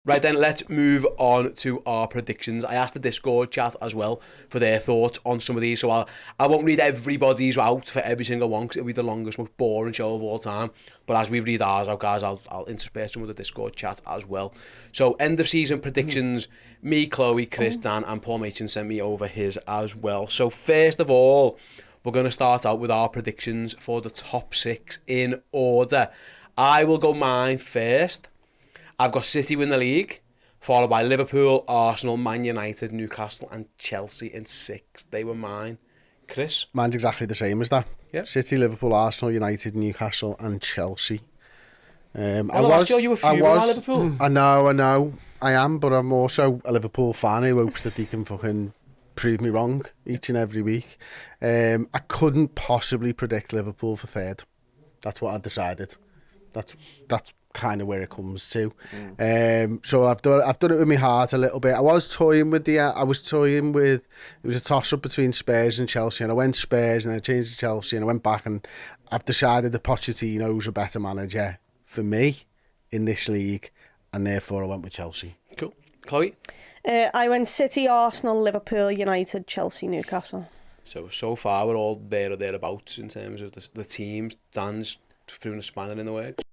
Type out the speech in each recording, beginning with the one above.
Right then, let's move on to our predictions. I asked the Discord chat as well for their thoughts on some of these, so I won't read everybody's out for every single one because it'll be the longest, most boring show of all time. But as we read ours out, guys, I'll intersperse some of the Discord chat as well. So, end of season predictions. Me, Chloe, Chris, Dan, and Paul Machin sent me over his as well. So, first of all, we're going to start out with our predictions for the top 6 in order. I will go mine first. I've got City win the league, followed by Liverpool, Arsenal, Man United, Newcastle and Chelsea in 6th. They were mine. Chris? Mine's exactly the same as that. Yeah. City, Liverpool, Arsenal, United, Newcastle and Chelsea. You were fuming about Liverpool. I know. I am, but I'm also a Liverpool fan who hopes that they can fucking prove me wrong each and every week. I couldn't possibly predict Liverpool for 3rd. That's what I decided. That's kind of where it comes to. So I've done it with my heart a little bit. I was toying with it was a toss up between Spurs and Chelsea, and I went Spurs and then I changed to Chelsea and I went back, and I've decided that Pochettino's a better manager for me in this league, and therefore I went with Chelsea. Cool. Chloe? I went City, Arsenal, Liverpool, United, Chelsea, Newcastle. So far we're all there or thereabouts in terms of the teams. Dan's through a spanner in the works.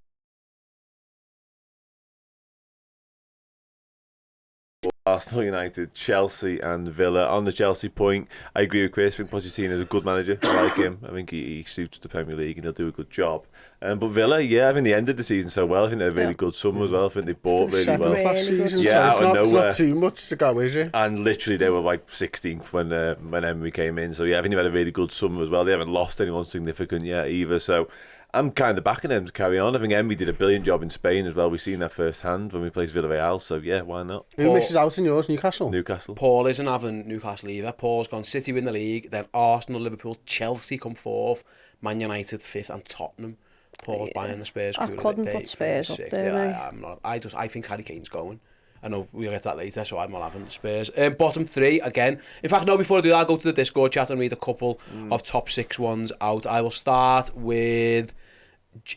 Arsenal, United, Chelsea and Villa. On the Chelsea point, I agree with Chris. I think Pochettino is a good manager. I like him. I think he suits the Premier League and he'll do a good job. But Villa, I think they ended the season so well. I think they're a really good summer as well. I think they bought really well. Last season, yeah, out of nowhere. Not too much to go, is it? And literally they were like 16th when Emery came in. So I think they've had a really good summer as well. They haven't lost anyone significant yet either. So I'm kind of backing them to carry on. I think Emery did a brilliant job in Spain as well. We've seen that firsthand when we played Villarreal. So why not? Who misses out in yours? Newcastle. Paul isn't having Newcastle either. Paul's gone City win the league, then Arsenal, Liverpool, Chelsea come 4th, Man United 5th, and Tottenham. Paul's buying the Spurs. I couldn't put Spurs up there. I think Harry Kane's going. I know we'll get that later, so I'm not having Spurs. Bottom 3 again. In fact, no. Before I do that, I'll go to the Discord chat and read a couple of top 6 ones out. I will start with.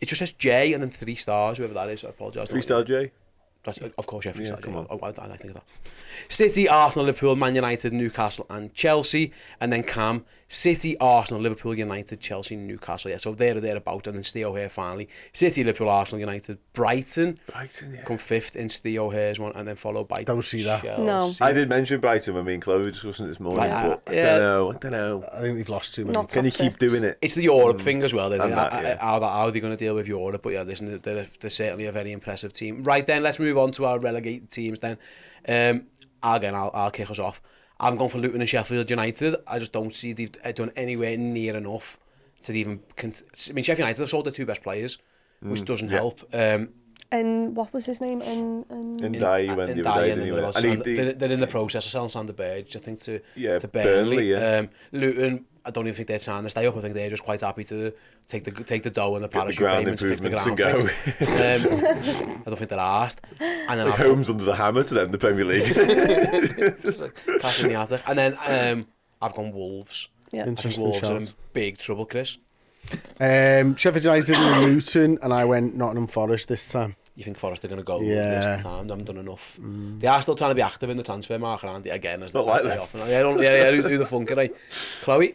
It just says J and then 3 stars, whoever that is. I apologise. 3-star J? Of course, 3-star J. Come on. I think of that. City, Arsenal, Liverpool, Man United, Newcastle and Chelsea. And then Cam, City, Arsenal, Liverpool, United, Chelsea, Newcastle. Yeah, so thereabout. And then Steve O'Hare finally. City, Liverpool, Arsenal, United, Brighton come 5th in Steve O'Hare's one, and then followed by Don't see that. Chelsea. No. I did mention Brighton when me and Chloe were discussing this morning, but I don't know. I think they've lost too many. Not Can you keep doing it? It's the Europe thing as well. How are they going to deal with Europe? But listen, they're certainly a very impressive team. Right then, let's move on to our relegated teams then. I'll kick us off. I'm going for Luton and Sheffield United. I just don't see they've done anywhere near enough to even... Sheffield United have sold their 2 best players, which doesn't help. And what was his name? Ndiaye went the other day, didn't he? They're in the process of selling Sander Berge, I think, to Burnley. Luton, I don't even think they're trying to stay up. I think they're just quite happy to take the dough and the parachute payments to fix the ground fixed. I don't think they're asked. And then Holmes under the hammer to them, the Premier League. Cash in the attic. And then I've gone Wolves. Yeah. Interesting Wolves are in shout. big trouble, Chris. Sheffield United and Luton, and I went Nottingham Forest this time. You think Forest are going to go this time? They haven't done enough. They are still trying to be active in the transfer market, aren't they? Again, as they often. Who the funk are they? Chloe?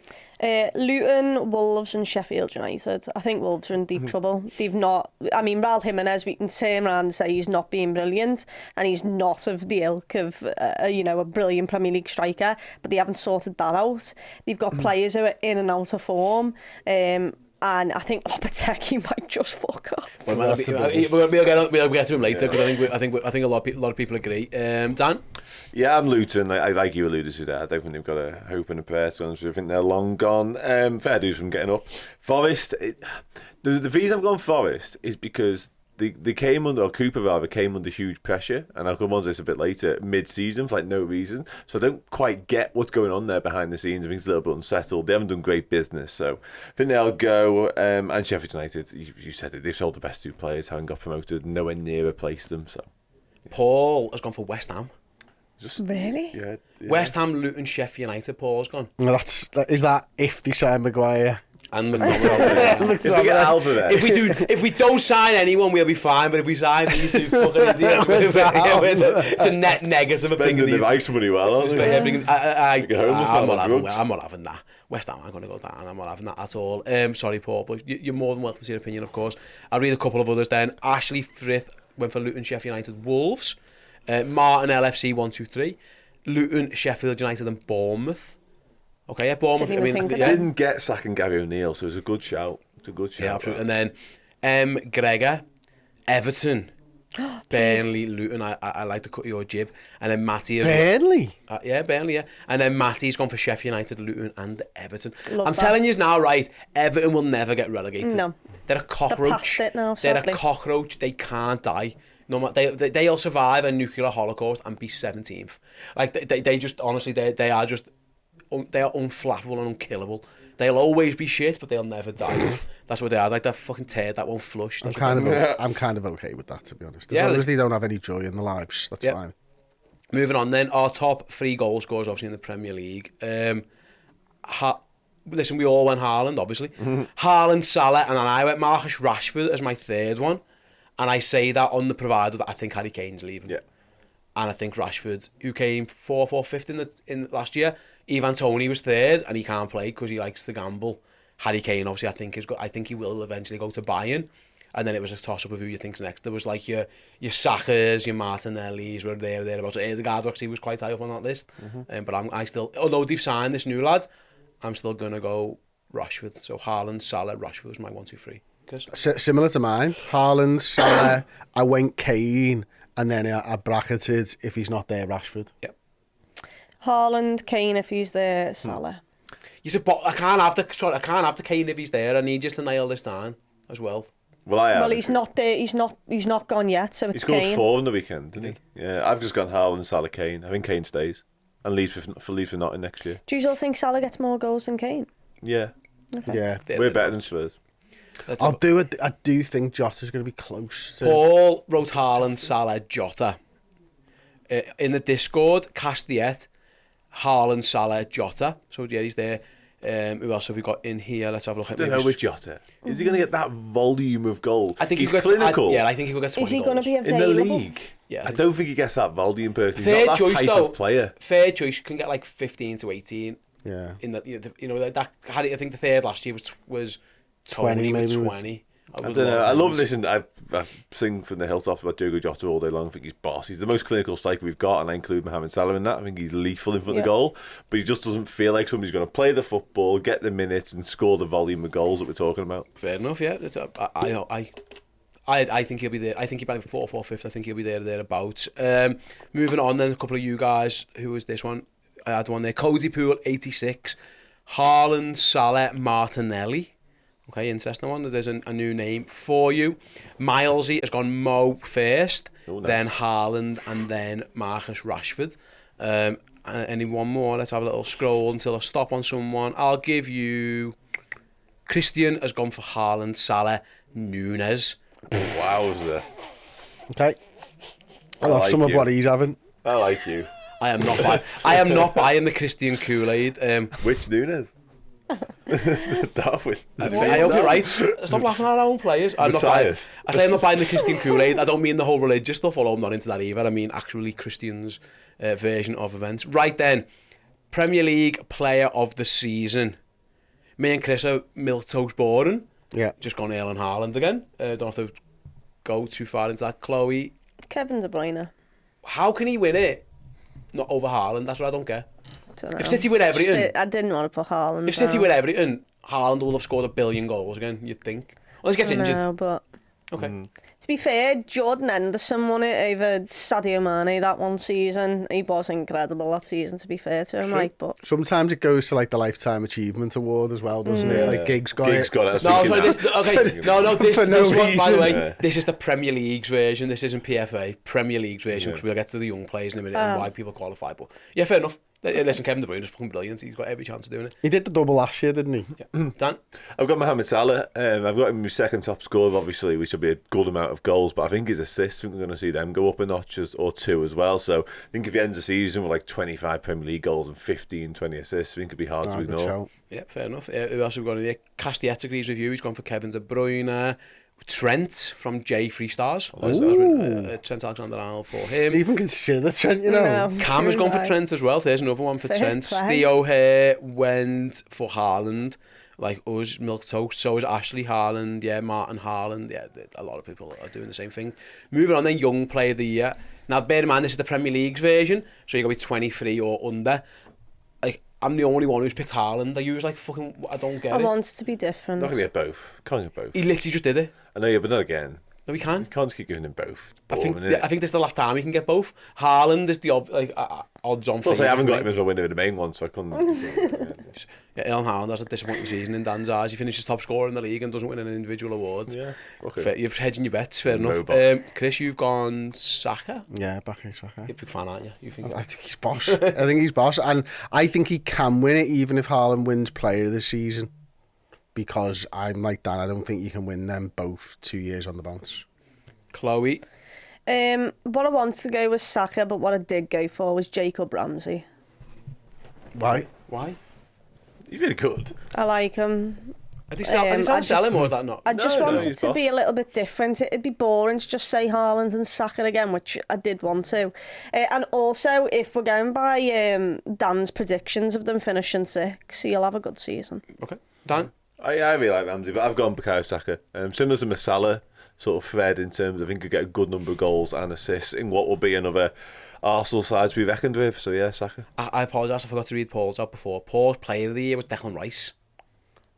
Luton, Wolves and Sheffield United. I think Wolves are in deep trouble. They've not... Raul Jimenez, we can turn around and say he's not being brilliant, and he's not of the ilk of a brilliant Premier League striker, but they haven't sorted that out. They've got players who are in and out of form. And I think Lopetegui might just fuck up. We'll get to him later because I think a lot of people agree. Dan? Yeah, I'm Luton. I like you alluded to that. I don't think they've got a hope and a prayer. To I think they're long gone. Fair dues from getting up. Forest. The reason I've gone Forest is because they came under, or Cooper rather, came under huge pressure, and I'll come on to this a bit later, mid-season, for no reason. So I don't quite get what's going on there behind the scenes. I think it's a little bit unsettled. They haven't done great business, so I think they'll go. And Sheffield United, you said it, they've sold the best 2 players, haven't got promoted, nowhere near replaced them. So Paul has gone for West Ham. Really? Yeah. West Ham, Luton, Sheffield United. Paul's gone. Is that if they sign Maguire? And McTominay. If we get Alba there. If we don't sign anyone, we'll be fine. But if we sign these two fucking idiots, it's a net negative opinion. Spending the rice money well, aren't they? I'm not having that. West Ham aren't going to go down. I'm not having that at all. Sorry, Paul, but you're more than welcome to your opinion, of course. I'll read a couple of others then. Ashley Frith went for Luton, Sheffield United, Wolves. Martin LFC 123. Luton, Sheffield United and Bournemouth. Okay, yeah, Bournemouth. Didn't even think of He didn't get sacking Gary O'Neill, so it was a good shout. Yeah, absolutely. And then Gregor, Everton, Burnley, Luton. I like to cut your jib. And then Matty as Burnley? well. Yeah, Burnley, yeah. And then Matty's gone for Sheffield United, Luton and Everton. Love I'm that. telling you now, right, Everton will never get relegated. No. They're a cockroach. They're past it now, They're sadly. a cockroach. They can't die. No, they'll survive a nuclear holocaust and be 17th. Like, they just, honestly, they are just... They are unflappable and unkillable. They'll always be shit, but they'll never die. That's what they are. Like that fucking turd that won't flush. I'm kind of okay with that, to be honest. As long as they don't have any joy in their lives, that's fine. Moving on then, our top 3 goal scorers, obviously, in the Premier League. Listen, we all went Haaland, obviously. Haaland, Salah, and then I went Marcus Rashford as my third one. And I say that on the provider that I think Harry Kane's leaving. Yeah. And I think Rashford, who came 4th or 5th in last year, Ivan Toney was 3rd, and he can't play because he likes to gamble. Harry Kane, obviously, I think he will eventually go to Bayern. And then it was a toss-up of who you think's next. There was like your Sakas, your Martinellis were thereabouts. So Erdegaard actually was quite high up on that list. But I still, although they've signed this new lad, I'm still going to go Rashford. So Haaland, Salah, Rashford was my 1, 2, 3. Similar to mine. Haaland, Salah, I went Kane, and then I bracketed, if he's not there, Rashford. Yep. Haaland, Kane if he's there, Salah. You said, but I can't have the Kane if he's there. I need you to nail this down as well. Well, He's not there. He's not gone yet. So He it's scored Kane. 4 in the weekend, didn't he? Yeah, I've just gone Haaland, Salah, Kane. I think Kane stays and leaves for Nottingham next year. Do you all think Salah gets more goals than Kane? Yeah, Okay. Yeah. we're better than Spurs. I do think Jota's going to be close to... Paul wrote Haaland, Salah, Jota. In the Discord, Castiet, Haaland, Salah, Jota. So yeah, he's there. Who else have we got in here? Let's have a look at. I don't know with Jota. Is he going to get that volume of goals? I think he's he'll get clinical. I think he'll get 20 Is he goals. going to be in the available? league. Yeah, I don't think he gets that volume personally. Fair He's not that choice type though. of player. Fair choice can get like 15 to 18. Yeah. In that I think the third last year was 20 Tony with maybe. 20. I don't know. I love listening. I sing from the hilltops about Diogo Jota all day long. I think he's boss. He's the most clinical striker we've got, and I include Mohamed Salah in that. I think he's lethal in front of the goal, but he just doesn't feel like somebody's going to play the football, get the minutes, and score the volume of goals that we're talking about. Fair enough, yeah. I think he'll be there. I think he'll be like 4th or 5th. I think he'll be thereabouts. Moving on then, a couple of you guys. Who was this one? I had one there. Cody Poole, 86. Haaland, Salah, Martinelli. Okay, interesting one. There's a new name for you. Milesy has gone Mo first, then Haaland, and then Marcus Rashford. Any one more? Let's have a little scroll until I stop on someone. I'll give you... Christian has gone for Haaland, Salah, Nunes. Wowza. Okay. I love like some of you. what he's having. I like you. I am not buying the Christian Kool-Aid. Which Nunes? Darwin. I hope you're right. Stop laughing at our own players. I say I'm not buying the Christian Kool-Aid. I don't mean the whole religious stuff, although I'm not into that either. I mean actually Christian's version of events. Right then, Premier League Player of the Season. Me and Chris are milquetoast boring. Yeah. Just gone Erling Haaland again. Don't have to go too far into that. Chloe, Kevin De Bruyne. how can he win it? Not over Haaland. That's what I don't get. Dunno. If City win everything, I didn't want to put Haaland. if City win everything, Haaland will have scored 1 billion goals again. You'd think. Unless he gets injured. No, but Okay. to be fair, Jordan Henderson won it over Sadio Mane that one season. He was incredible that season, to be fair to him. True. Like, but Sometimes it goes to like the Lifetime Achievement Award as well, doesn't it? Like Giggs got Giggs it. got it. No, sorry, this For no one, by the reason. way, Yeah. this is the Premier League's version. This isn't PFA. Premier League's version, because we'll get to the young players in a minute and why people qualify. But yeah, fair enough. Listen, Kevin De Bruyne is fucking brilliant. He's got every chance of doing it. He did the double last year, didn't he? Yeah. Dan? I've got Mohamed Salah. I've got him my second top scorer, obviously, which will be a good amount of goals. But I think his assists, I think we're going to see them go up a notch or two as well. So I think if he ends the season with like 25 Premier League goals and 15, 20 assists, I think it'd be hard to ignore. Yeah, fair enough. Who else have we got in here? Castiet agrees with you. He's gone for Kevin De Bruyne. Trent from J Free Stars. Trent Alexander-Arnold for him. Even consider Trent, you know. No, Cam has gone for Trent as well. There's another one for Trent. Theo here went for Haaland. Like us, milk toast. So is Ashley Haaland. Yeah, Martin Haaland. Yeah, a lot of people are doing the same thing. Moving on then, young player of the year. Now, bear in mind, this is the Premier League's version. So you've got to be 23 or under. Like, I'm the only one who's picked Haaland. I don't get it. I want to be different. Not going to get both. Can't get both. He literally just did it. I know, yeah, but not again. No, he can. You can't keep giving him both. I think this is the last time he can get both. Haaland is the odds-on Plus, favourite. I haven't got him as my winner of the main one, so I couldn't. Yeah, Erling Haaland has a disappointing season in Dan's eyes. He finishes top scorer in the league and doesn't win any individual awards. Yeah, okay. You're hedging your bets, fair enough. Chris, you've gone Saka. Yeah, back in Saka. You're a big fan, aren't you? I think he's boss. I think he's boss, and I think he can win it even if Haaland wins Player of the Season. Because I'm like Dan, I don't think you can win them both 2 years on the bounce. Chloe. What I wanted to go was Saka, but what I did go for was Jacob Ramsey. Why? He's really good. I like him. Did he sell him or is that not? I just wanted to be a little bit different. It'd be boring to just say Haaland and Saka again, which I did want to. And also, if we're going by Dan's predictions of them finishing 6, he'll have a good season. Okay. Dan? I really like Ramsey, but I've gone Bukayo Saka. Similar to Salah sort of thread in terms of I think he'll get a good number of goals and assists in what will be another Arsenal side to be reckoned with. So yeah, Saka. I apologise, I forgot to read Paul's out before. Paul's player of the year was Declan Rice.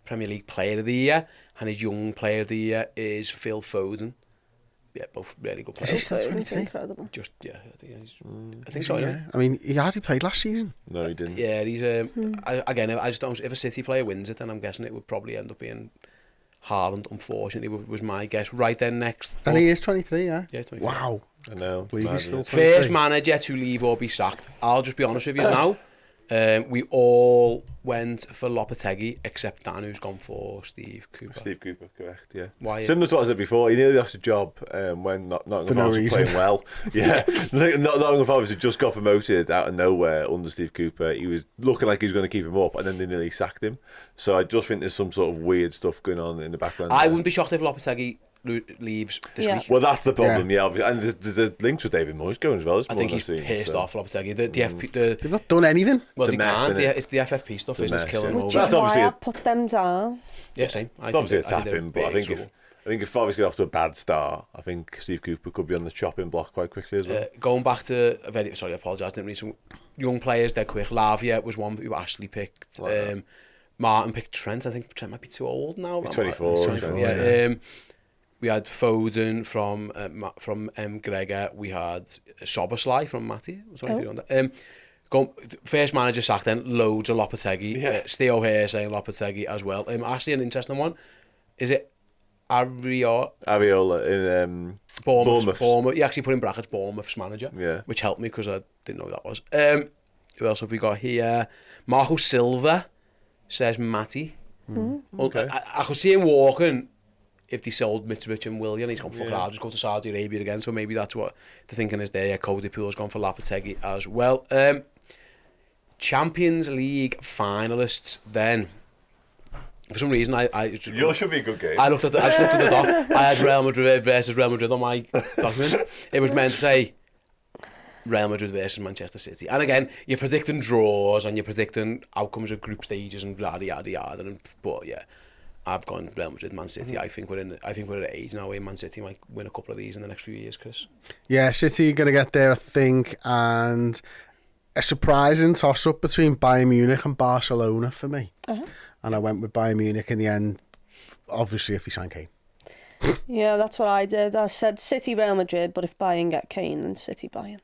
Premier League player of the year. And his young player of the year is Phil Foden. Yeah, both really good players. Is he still 23? Incredible. Just, yeah, I think so, yeah. I mean, he hardly played last season. No, he didn't. Yeah, he's again, I just don't, if a City player wins it, then I'm guessing it would probably end up being Haaland, unfortunately, was my guess. Right then, next. And he is 23, yeah? Yeah, 23. Wow. I know. He's still 23. First manager to leave or be sacked. I'll just be honest with you now. We all went for Lopetegui, except Dan, who's gone for Steve Cooper. Steve Cooper, correct, yeah. Why? Similar to what I said before, he nearly lost a job when Nottingham Forest was playing well. Yeah, Nottingham Forest had just got promoted out of nowhere under Steve Cooper. He was looking like he was going to keep him up, and then they nearly sacked him. So I just think there's some sort of weird stuff going on in the background. I wouldn't be shocked if Lopetegui leaves this week. Well, that's the problem, yeah. And there's a links with David Moyes going as well. I think he's pissed off, Lopetegui. They've not done anything. Well, they mess, can't. It's the FFP stuff, isn't it? Killing them over. That's why I put them down. Yeah, same. It's obviously a tapping, but I think if Forest get off to a bad start, I think Steve Cooper could be on the chopping block quite quickly as well. Going back to I apologise, didn't read some young players dead quick. Lavia was one who Ashley picked. Martin picked Trent. I think Trent might be too old now. He's 24. Yeah. We had Foden from Gregor. We had Soboslai from Matty. First manager sacked then, loads of Lopetegui. Yeah. Theo here saying Lopetegui as well. Actually, an interesting one. Is it Ariola in Bournemouth. He actually put in brackets Bournemouth's manager, which helped me because I didn't know who that was. Who else have we got here? Marco Silva says Matty. Okay. I could see him walking if they sold Mitrovic and Willian. He's gone, fuck it, I'll just go to Saudi Arabia again. So maybe that's what the thinking is there. Cody Poole's gone for Lopetegui as well. Champions League finalists then. For some reason, you should be a good game. I just looked at the doc. I had Real Madrid versus Real Madrid on my document. It was meant to say Real Madrid versus Manchester City. And again, you're predicting draws and you're predicting outcomes of group stages and yada yada yada. But yeah, I've gone Real Madrid, Man City. I think we're at an age now where Man City might win a couple of these in the next few years, Chris. Yeah, City are going to get there, I think, and a surprising toss-up between Bayern Munich and Barcelona for me. And I went with Bayern Munich in the end, obviously if they sign Kane. Yeah, that's what I did. I said City, Real Madrid, but if Bayern get Kane, then City, Bayern.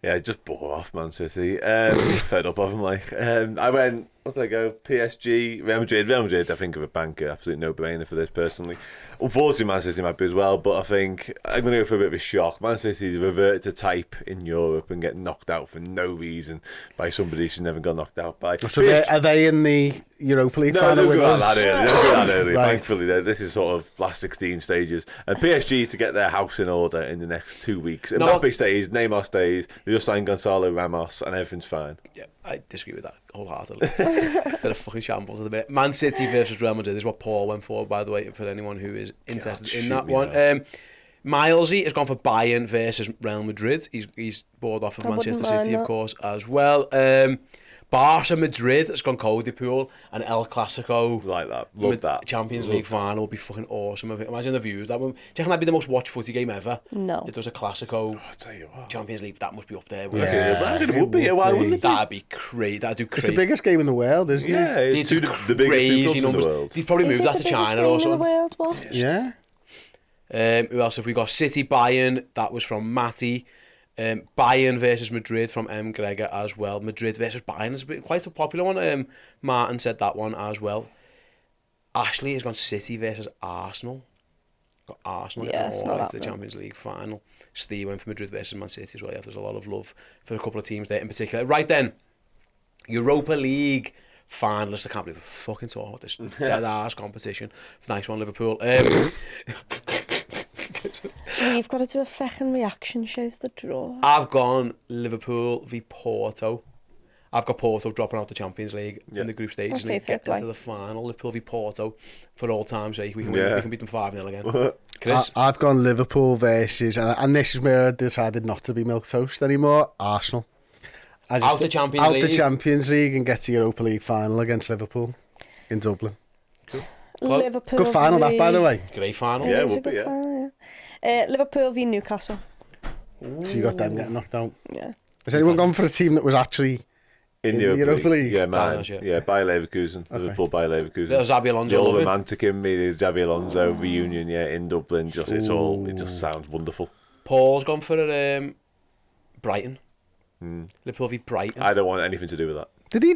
Yeah, just bore off Man City. Fed up of him, like. I went What did I go? PSG, Real Madrid. Real Madrid, I think of a banker. Absolute no-brainer for this, personally. Unfortunately, Man City might be as well, but I think I'm going to go for a bit of a shock. Man City revert to type in Europe and get knocked out for no reason by somebody who never got knocked out by. So are they in the Europa League No, final they'll with go out us? that early. They'll go out early. Right. Thankfully, this is sort of last 16 stages. And PSG to get their house in order in the next 2 weeks. Mbappe stays, Neymar stays, they just signed Gonzalo Ramos, and everything's fine. Yeah, I disagree with that wholeheartedly. They're a fucking shambles at the minute. Man City versus Real Madrid is what Paul went for, by the way, for anyone who is interested in that one. Milesy has gone for Bayern versus Real Madrid. He's bored off of Manchester City, of course, as well. Barca Madrid has gone Cody Pool, and El Clasico. Like that. Love that. Champions League final will be fucking awesome. Imagine the views. That one. Do you reckon that'd be the most watched footy game ever? No. If there was a Clasico, I'll tell you what. Champions League, that must be up there. I reckon it would be. Why wouldn't it be? That'd be crazy. That'd do It's crazy. the biggest game in the world, isn't it? Yeah, it's They'd do the biggest crazy Super Cup in numbers. the world. They'd probably move that to China or something. World, what? Yeah. Who else have we got? City Bayern, that was from Matty. Bayern versus Madrid from M. Gregor as well. Madrid versus Bayern is quite a popular one. Martin said that one as well. Ashley has gone City versus Arsenal. Got Arsenal it's not to the happening. Champions League final. Steve went for Madrid versus Man City as well. Yeah, there's a lot of love for a couple of teams there in particular. Right then, Europa League finalists. I can't believe we're fucking talking about this dead ass competition. Nice one, Liverpool. You've got to do a fucking reaction show to the draw. I've gone Liverpool v Porto. I've got Porto dropping out the Champions League in the group stages Okay, and fair getting play. into the final. Liverpool v Porto for all time's sake. We can beat them 5-0 again. Chris? I've gone Liverpool versus, and this is where I decided not to be milquetoast anymore, Arsenal. Out the Champions League. Out the Champions League and get to Europa League final against Liverpool in Dublin. Liverpool. Good final that, by the way. Great final. Yeah, It is a would be, good yeah. final, yeah. Liverpool v Newcastle. So you got them getting knocked out. Yeah. Has anyone gone for a team that was actually In the Europa League? Yeah, man. Dallas, yeah. Yeah, Bayer Leverkusen. Liverpool, Bayer Leverkusen. Little Xabi Alonso. The old love it. romantic in me is Xabi Alonso reunion, in Dublin. It just sounds wonderful. Paul's gone for Brighton. Liverpool v Brighton. I don't want anything to do with that. Did he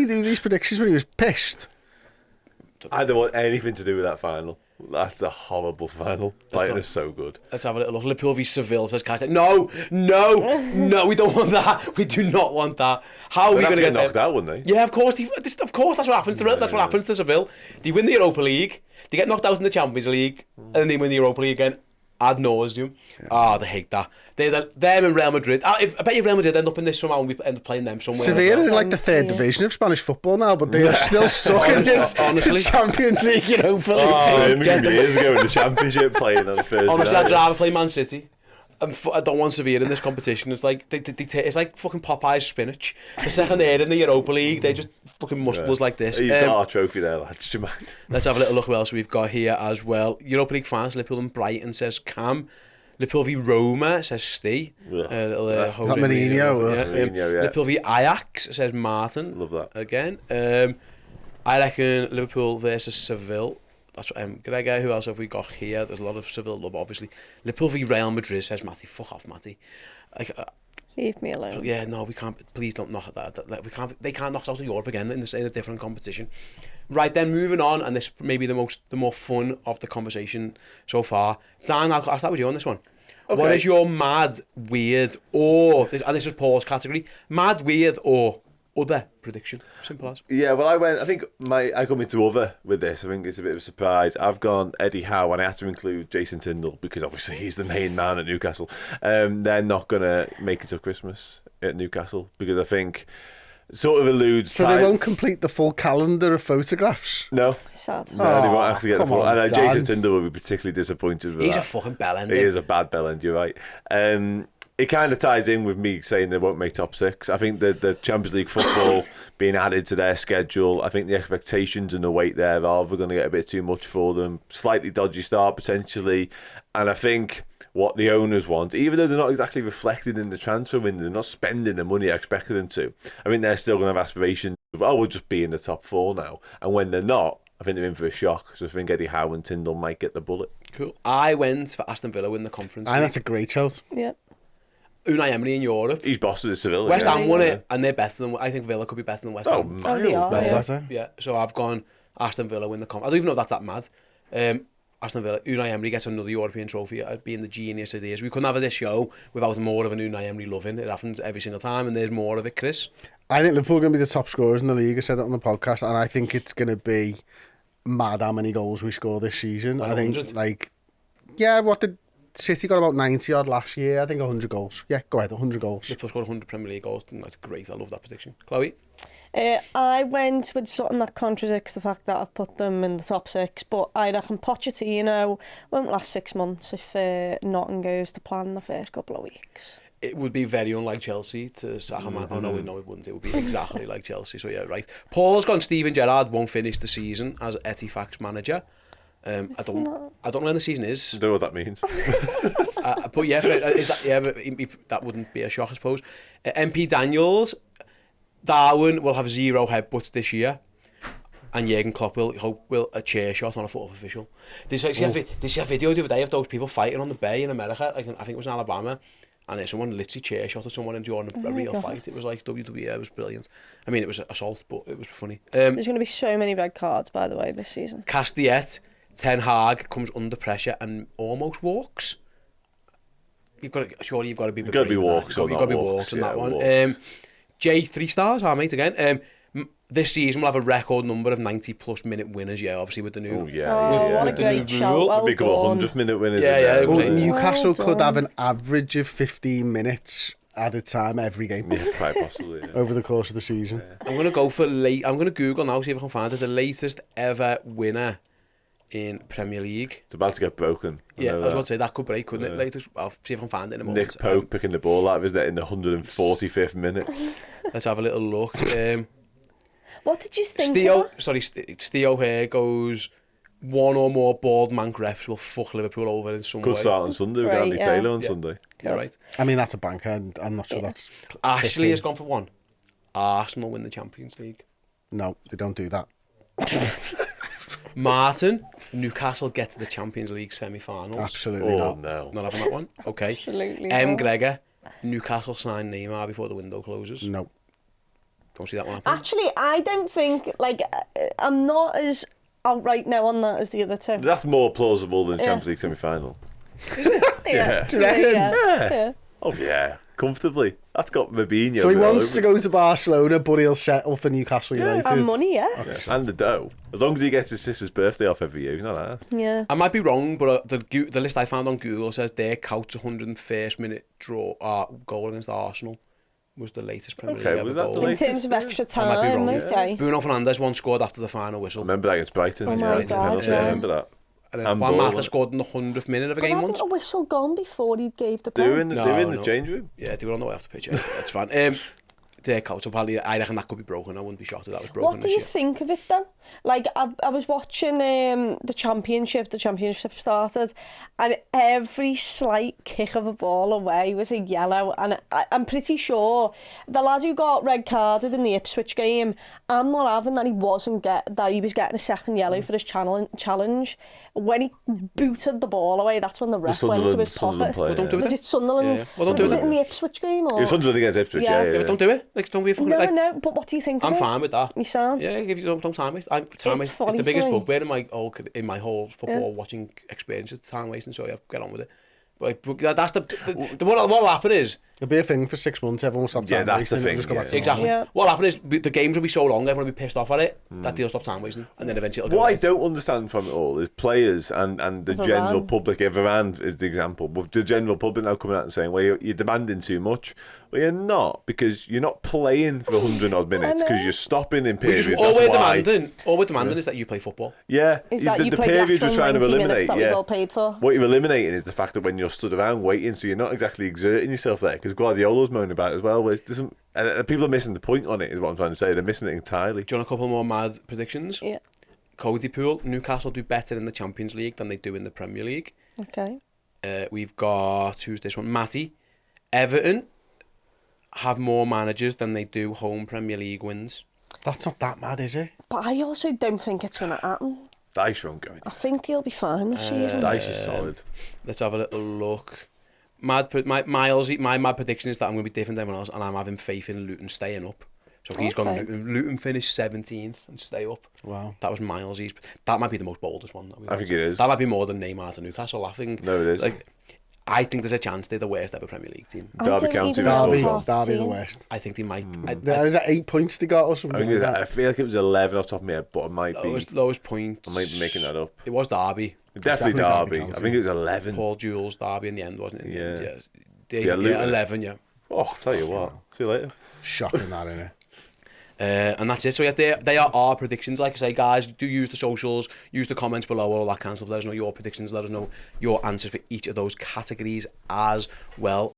do these predictions when he was pissed? I don't want anything to do with that final. That's a horrible final. Brighton is so good. Let's have a little look. Liverpool v Seville, says Cash. No, we don't want that. We do not want that. How are we going to get knocked there? out, wouldn't they? Yeah, of course. Of course, that's what happens to That's what happens to Seville. They win the Europa League. They get knocked out in the Champions League, and then they win the Europa League again ad nauseum. They hate that. Them and Real Madrid. I bet you Real Madrid end up in this somehow, and we end up playing them somewhere. Sevilla as in well. like the third division of Spanish football now, but they are still stuck in this Honestly. Champions League Europa League. Birmingham years ago in the Championship playing on Thursday Honestly, night. I'd rather play Man City. I don't want Sevilla in this competition. It's like it's like fucking Popeye's spinach. The second they're in the Europa League, they just fucking muscles like this. You've got our trophy there, lads. Do you mind? Let's have a little look what else we've got here as well. Europa League fans, Liverpool and Brighton, says Cam. Liverpool v Roma, says Steve. Yeah. Not Mourinho, Mourinho, yeah. Liverpool v Ajax, says Martin. Love that. Again. I reckon Liverpool versus Seville. That's what Gregor. Who else have we got here? There's a lot of Seville love, obviously. Liverpool v Real Madrid, says Matty. Fuck off, Matty. Leave me alone. Yeah, no, we can't. Please don't knock that. We can't. They can't knock us out of Europe again in a different competition. Right then, moving on, and this may be the more fun of the conversation so far. Dan, I'll start with you on this one. Okay. What is your mad, weird, or and this is Paul's category? Mad, weird, or other prediction? Simple as. Yeah, well, I come into other with this. I think it's a bit of a surprise. I've gone Eddie Howe, and I had to include Jason Tindall because obviously he's the main man at Newcastle. They're not going to make it till Christmas at Newcastle because I think sort of alludes. So they won't complete the full calendar of photographs. No, Sad. no, they won't actually get the come full. on, And Dan. Jason Tindall will be particularly disappointed with He's that. a fucking bellend. He is a bad bellend, you're right. It kind of ties in with me saying they won't make top six. I think the Champions League football being added to their schedule, I think the expectations and the weight thereof are going to get a bit too much for them. Slightly dodgy start potentially. And I think what the owners want, even though they're not exactly reflected in the transfer window, they're not spending the money I expected them to. I think they're still going to have aspirations of, we'll just be in the top four now. And when they're not, I think they're in for a shock. So I think Eddie Howe and Tindall might get the bullet. Cool. I went for Aston Villa in the Conference And League. that's a great shout. Yeah. Unai Emery in Europe. He's boss of Sevilla. West Ham won yeah. it, and they're better than. I think Villa could be better than West Oh, Ham. miles they are, better. yeah. Yeah, so I've gone Aston Villa win the I don't even know if that's that mad. Aston Villa, Unai Emery gets another European trophy. I'd be in the genius it is. We couldn't have this show without more of an Unai Emery loving. It happens every single time, and there's more of it, Chris. I think Liverpool are going to be the top scorers in the league. I said it on the podcast, and I think it's going to be mad how many goals we score this season. Like I think, 100? what did City got about 90 odd last year? I think 100 goals. Yeah, go ahead, 100 goals. Liverpool scored 100 Premier League goals. That's great. I love that prediction. Chloe? I went with something that contradicts the fact that I've put them in the top 6, but I reckon Pochettino won't last 6 months if nothing goes to plan the first couple of weeks. It would be very unlike Chelsea to sack a man. Oh, no, it wouldn't. It would be exactly like Chelsea. So, yeah, right. Paul's gone Steven Gerrard won't finish the season as Etifak's manager. I don't know when the season is. I don't know what that means. But yeah, is that, yeah, but that wouldn't be a shock, I suppose. MP Daniels, Darwin will have 0 headbutts this year, and Jurgen Klopp will a chair shot on a fourth official. Did you see a video the other day of those people fighting on the bay in America? Like, I think it was in Alabama, and someone literally chair shot at someone during a real fight. It was like WWE. It was brilliant. I mean, it was assault, but it was funny. There's going to be so many red cards, by the way, this season. Castellet, Ten Hag comes under pressure and almost walks. You've got to be. You've got to be walks on that. You've got to be walks on that one. Jay, 3 stars, our mate again. This season we'll have a record number of 90-plus minute winners. Yeah, obviously with the new. Oh yeah, what a great shout! Well big 100-minute winners. Yeah. Well, Newcastle Well could have done. an average of 15 minutes at a time every game Yeah, quite possibly. Yeah. over the course of the season. I'm gonna go for late. I'm gonna Google now, see if I can find it. The latest ever winner in Premier League. It's about to get broken. Yeah, I was about to say that could break, couldn't it? Latest. I'll see if I can find it in a moment. Nick Pope picking the ball out of his net in the 145th minute. Let's have a little look. What did you think? Steo here goes. One or more bald mank refs will fuck Liverpool over in some Good way. start on Sunday. We've got Right, Andy yeah. Taylor on Yeah. Sunday. You're right. I mean, that's a banker, and I'm not sure that's Ashley fitting. has gone for 1. Arsenal win the Champions League. No, they don't do that. Martin, Newcastle get to the Champions League semi-finals. Absolutely Oh not. no. Not having that one. Okay. Absolutely M. not. Gregor, Newcastle sign Neymar before the window closes. No. Don't see that one happen. Actually, I don't think, I'm not as outright now on that as the other two. That's more plausible than Yeah. Champions League semi-final. Yeah. Do you Yeah. Yeah. Yeah. Oh yeah, comfortably. That's got Fabinho. So he all wants over to it. go to Barcelona, but he'll settle for Newcastle United. And money, yeah. Yeah. And the dough. As long as he gets his sister's birthday off every year, he's not asked. Yeah. I might be wrong, but the list I found on Google says their Couch's 101st minute goal against Arsenal was the latest Premier League Okay, ever was that the goal. In latest? terms of extra I might be time, wrong, okay. Bruno Fernandes once scored after the final I whistle. remember that against Brighton. Oh yeah, my it's a God, penalty, yeah. I remember that. And then And Juan Ball. Mata scored in the 100th minute of a But game hadn't once. a whistle gone before he gave the They were pen? in the, No, they were in the no. change room. Yeah, they were on the way off the pitch. Yeah, that's fine. Their Couch, apparently, I reckon that could be broken. I wouldn't be shocked if that was broken What do this you year. think of it though? Like I was watching the championship started, and every slight kick of a ball away was a yellow, and I'm pretty sure the lad who got red carded in the Ipswich game, I'm not having that he was getting a second yellow for his challenge. When he booted the ball away, that's when the ref went to his Sunderland pocket. player, don't do Was it. it Sunderland? Yeah. Well, don't do was it. it in the Ipswich game? Or? It was Sunderland against Ipswich, Yeah. yeah. Yeah, but don't do it. Like, don't be a fucking... No, like, no, but what do you think I'm of it? fine with that. You sound? Yeah, if you don't time waste. Time waste. It's funny the biggest to me. bugbear in my whole football watching experience. It's time wasting, so yeah, get on with it. But that's what'll happen is... It'll be a thing for 6 months. Everyone will stop Yeah, time that's wasting the and thing, just go back yeah. to Exactly. Yeah. What'll happen is the games will be so long, everyone will be pissed off at it, that they'll stop time wasting, and then eventually it'll go What I right. don't understand from it all is players and the Varane. general public. Varane is the example, but the general public now coming out and saying, well, you're demanding too much. Well, you're not, because you're not playing for 100 odd minutes, because you're stopping in periods. All we're That's why. demanding is that you play football. Yeah, Is that you the play the periods actual we're trying to 90 minutes eliminate. that Yeah. we've all paid for? What you're eliminating is the fact that when you're stood around waiting, so you're not exactly exerting yourself there, because Guardiola's moaning about it as well. Where it doesn't, and people are missing the point on it, is what I'm trying to say. They're missing it entirely. Do you want a couple more mad predictions? Yeah. Cody Pool, Newcastle do better in the Champions League than they do in the Premier League. Okay. We've got, who's this one? Matty. Everton have more managers than they do home Premier League wins. That's not that mad, is it? But I also don't think it's going to happen. Dice won't go in. I think they'll be fine this season. Dice is solid. Let's have a little look. my mad prediction is that I'm going to be different than everyone else, and I'm having faith in Luton staying up. So he's gone Luton finished 17th and stay up. Wow. That was Miles's. That might be the most boldest one. I think it is. That might be more than Neymar to Newcastle. I think. No, it is. Like, I think there's a chance they're the worst ever Premier League team. Derby County. Derby the worst. I think they might. Was that 8 points they got or something? I feel like it was 11 off the top of my head, but it might be. Lowest points. I might be making that up. It was Derby. Definitely Derby. I think it was 11. Paul Jules Derby in the end, wasn't it? Yeah. 11, yeah. Oh, I'll tell you what. See you later. Shocking that, innit? And that's it. So yeah, they are our predictions. Like I say, guys, do use the socials, use the comments below, all that kind of stuff. Let us know your predictions. Let us know your answers for each of those categories as well.